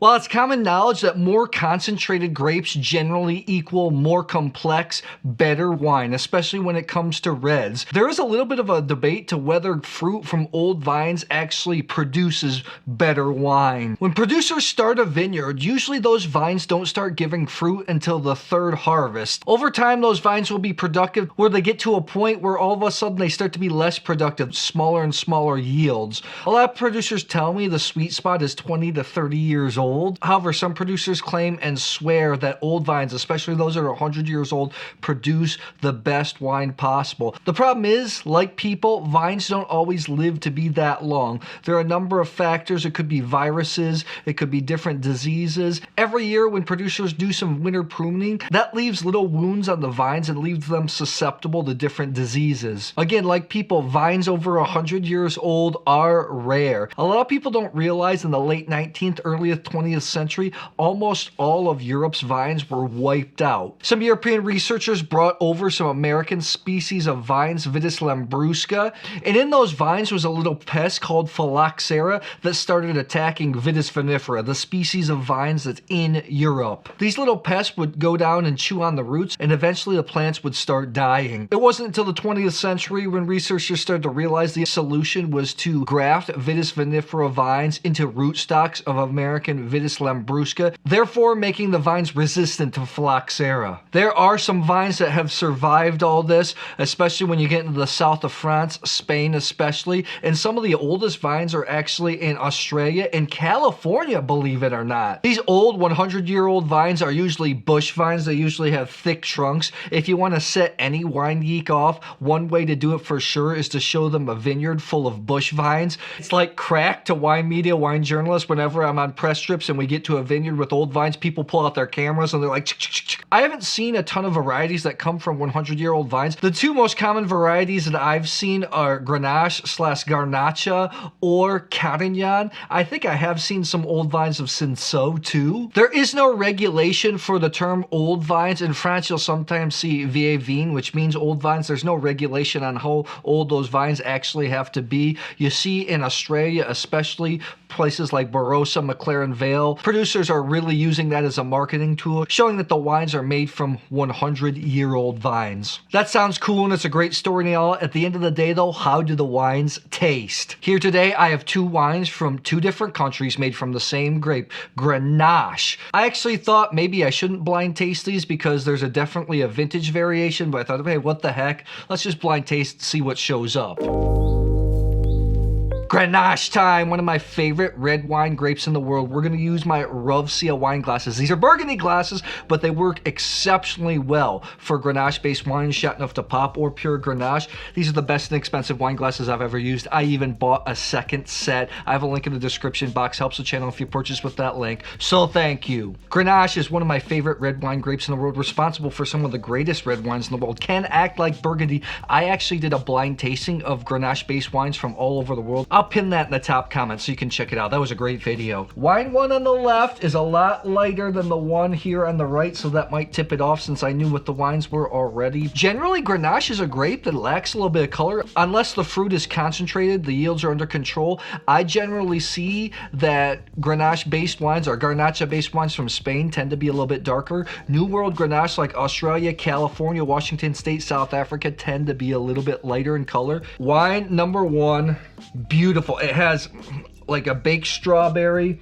While it's common knowledge that more concentrated grapes generally equal more complex, better wine, especially when it comes to reds, there is a little bit of a debate to whether fruit from old vines actually produces better wine. When producers start a vineyard, usually those vines don't start giving fruit until the third harvest. Over time, those vines will be productive where they get to a point where all of a sudden they start to be less productive, smaller and smaller yields. A lot of producers tell me the sweet spot is 20 to 30 years old. However, some producers claim and swear that old vines, especially those that are 100 years old, produce the best wine possible. The problem is, like people, vines don't always live to be that long. There are a number of factors. It could be viruses, it could be different diseases. Every year when producers do some winter pruning, that leaves little wounds on the vines and leaves them susceptible to different diseases. Again, like people, vines over 100 years old are rare. A lot of people don't realize in the late 19th, early 20th century, almost all of Europe's vines were wiped out. Some European researchers brought over some American species of vines, Vitis lambrusca, and in those vines was a little pest called phylloxera that started attacking Vitis vinifera, the species of vines that's in Europe. These little pests would go down and chew on the roots, and eventually the plants would start dying. It wasn't until the 20th century when researchers started to realize the solution was to graft Vitis vinifera vines into rootstocks of American Vitis lambrusca, therefore making the vines resistant to phylloxera. There are some vines that have survived all this, especially when you get into the south of France, Spain especially, and some of the oldest vines are actually in Australia and California, believe it or not. These old 100-year-old vines are usually bush vines. They usually have thick trunks. If you want to set any wine geek off, one way to do it for sure is to show them a vineyard full of bush vines. It's like crack to wine media, wine journalists. Whenever I'm on press trips and we get to a vineyard with old vines, people pull out their cameras and they're like, ch-ch-ch-ch. I haven't seen a ton of varieties that come from 100-year-old vines. The two most common varieties that I've seen are Grenache / Garnacha or Carignan. I think I have seen some old vines of Cinsault too. There is no regulation for the term old vines. In France, you'll sometimes see vieilles vignes, which means old vines. There's no regulation on how old those vines actually have to be. You see in Australia, especially places like Barossa, McLaren Vale, producers are really using that as a marketing tool, showing that the wines are made from 100-year-old vines. That sounds cool and it's a great story and all. At the end of the day though, how do the wines taste? Here today, I have two wines from two different countries made from the same grape, Grenache. I actually thought maybe I shouldn't blind taste these because there's definitely a vintage variation, but I thought, hey, what the heck? Let's just blind taste, see what shows up. Grenache time, one of my favorite red wine grapes in the world. We're gonna use my Rovsya wine glasses. These are burgundy glasses, but they work exceptionally well for Grenache-based wines, Chateauneuf de Pape or pure Grenache. These are the best and expensive wine glasses I've ever used. I even bought a second set. I have a link in the description box. Helps the channel if you purchase with that link. So thank you. Grenache is one of my favorite red wine grapes in the world, responsible for some of the greatest red wines in the world. Can act like burgundy. I actually did a blind tasting of Grenache-based wines from all over the world. I'll pin that in the top comment so you can check it out. That was a great video. Wine one on the left is a lot lighter than the one here on the right, so that might tip it off since I knew what the wines were already. Generally, Grenache is a grape that lacks a little bit of color. Unless the fruit is concentrated, the yields are under control. I generally see that Grenache-based wines or Garnacha-based wines from Spain tend to be a little bit darker. New World Grenache like Australia, California, Washington State, South Africa tend to be a little bit lighter in color. Wine number one, beautiful. It has like a baked strawberry,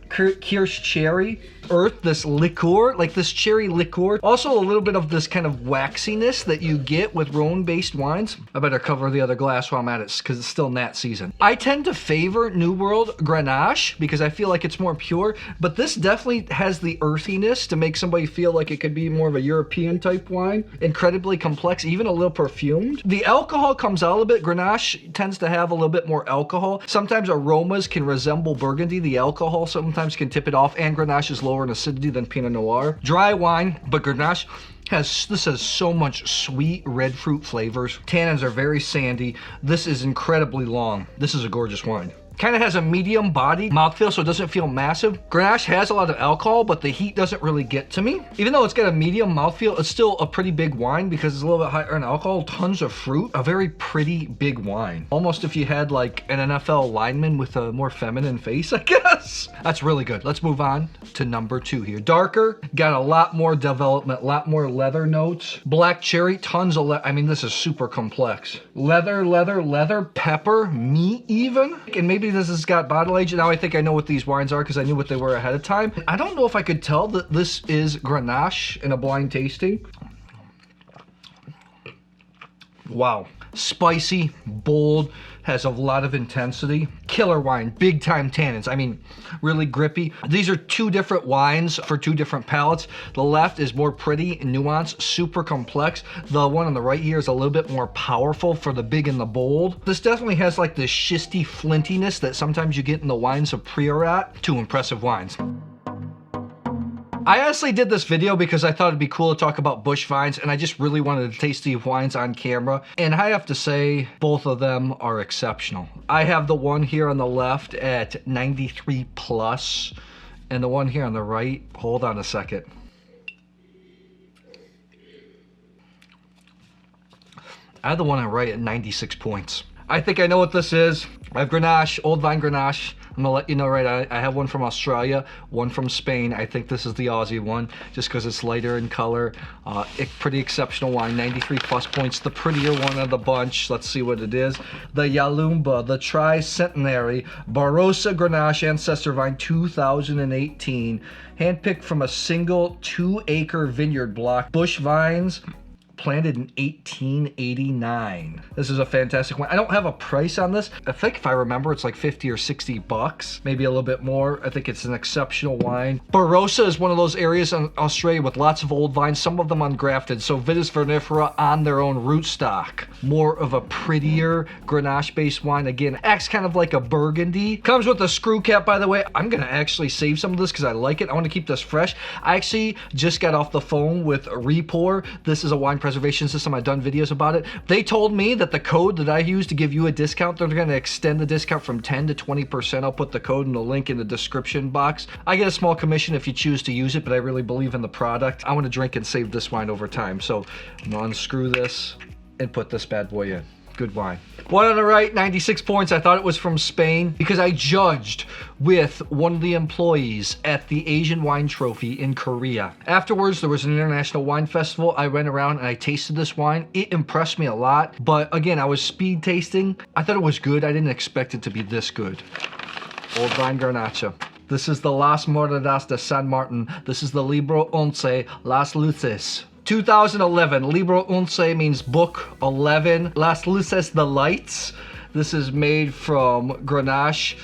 Kirsch cherry, earth, this liqueur, like this cherry liqueur. Also a little bit of this kind of waxiness that you get with Rhone-based wines. I better cover the other glass while I'm at it because it's still Nat season. I tend to favor New World Grenache because I feel like it's more pure, but this definitely has the earthiness to make somebody feel like it could be more of a European type wine. Incredibly complex, even a little perfumed. The alcohol comes out a little bit. Grenache tends to have a little bit more alcohol. Sometimes aromas can resemble Burgundy. The alcohol sometimes can tip it off, and Grenache is lower in acidity than Pinot Noir. Dry wine, but Grenache has so much sweet red fruit flavors. Tannins are very sandy. This is incredibly long. This is a gorgeous wine. Kind of has a medium body mouthfeel, so it doesn't feel massive. Grenache has a lot of alcohol, but the heat doesn't really get to me. Even though it's got a medium mouthfeel, it's still a pretty big wine because it's a little bit higher in alcohol, tons of fruit, a very pretty big wine. Almost if you had like an NFL lineman with a more feminine face, I guess. That's really good. Let's move on to number 2 here. Darker, got a lot more development, a lot more leather notes. Black cherry, tons of I mean, this is super complex. Leather, pepper, meat even. And maybe this has got bottle age. Now I think I know what these wines are because I knew what they were ahead of time. I don't know if I could tell that this is Grenache in a blind tasting. Wow. Spicy, bold, has a lot of intensity. Killer wine, big time tannins. I mean, really grippy. These are 2 different wines for 2 different palates. The left is more pretty and nuanced, super complex. The one on the right here is a little bit more powerful for the big and the bold. This definitely has like the schisty flintiness that sometimes you get in the wines of Priorat. 2 impressive wines. I honestly did this video because I thought it'd be cool to talk about bush vines, and I just really wanted to taste these wines on camera. And I have to say, both of them are exceptional. I have the one here on the left at 93 plus, and the one here on the right, hold on a second. I have the one on the right at 96 points. I think I know what this is. I have Grenache, Old Vine Grenache. I'm gonna let you know right, I have one from Australia, one from Spain. I think this is the Aussie one, just because it's lighter in color. Pretty exceptional wine, 93 plus points, the prettier one of the bunch. Let's see what it is. The Yalumba, the Tri-Centenary, Barossa Grenache Ancestor Vine 2018. Handpicked from a single 2-acre vineyard block. Bush vines, planted in 1889. This is a fantastic one. I don't have a price on this. I think if I remember, it's like 50 or 60 bucks, maybe a little bit more. I think it's an exceptional wine. Barossa is one of those areas in Australia with lots of old vines, some of them ungrafted. So Vitis vinifera on their own rootstock. More of a prettier Grenache-based wine. Again, acts kind of like a Burgundy. Comes with a screw cap, by the way. I'm gonna actually save some of this because I like it. I want to keep this fresh. I actually just got off the phone with Repour. This is a wine preservation system. I've done videos about it. They told me that the code that I use to give you a discount, they're going to extend the discount from 10 to 20%. I'll put the code and the link in the description box. I get a small commission if you choose to use it, but I really believe in the product. I want to drink and save this wine over time. So I'm going to unscrew this and put this bad boy in. Good wine. One on the right, 96 points. I thought it was from Spain because I judged with one of the employees at the Asian Wine Trophy in Korea. Afterwards, there was an international wine festival. I went around and I tasted this wine. It impressed me a lot. But again, I was speed tasting. I thought it was good. I didn't expect it to be this good. Old Vine Grenache. This is the Las Moradas de San Martin. This is the Libro 11, Las Luces. 2011, Libro 11 means book 11. Las Luces, the lights. This is made from Grenache,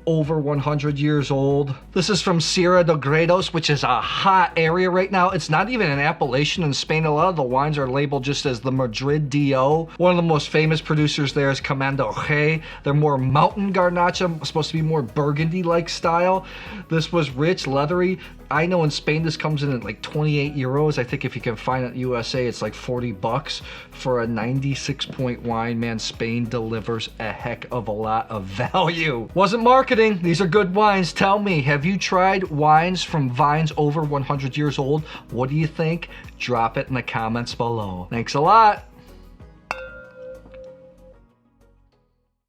over 100 years old. This is from Sierra de Gredos, which is a hot area right now. It's not even an appellation in Spain. A lot of the wines are labeled just as the Madrid DO. One of the most famous producers there is Comando G. They're more mountain Garnacha, supposed to be more Burgundy-like style. This was rich, leathery. I know in Spain this comes in at like 28 euros. I think if you can find it in USA, it's like 40 bucks for a 96 point wine. Man, Spain delivers a heck of a lot of value. Wasn't marketing. These are good wines. Tell me, have you tried wines from vines over 100 years old? What do you think? Drop it in the comments below. Thanks a lot.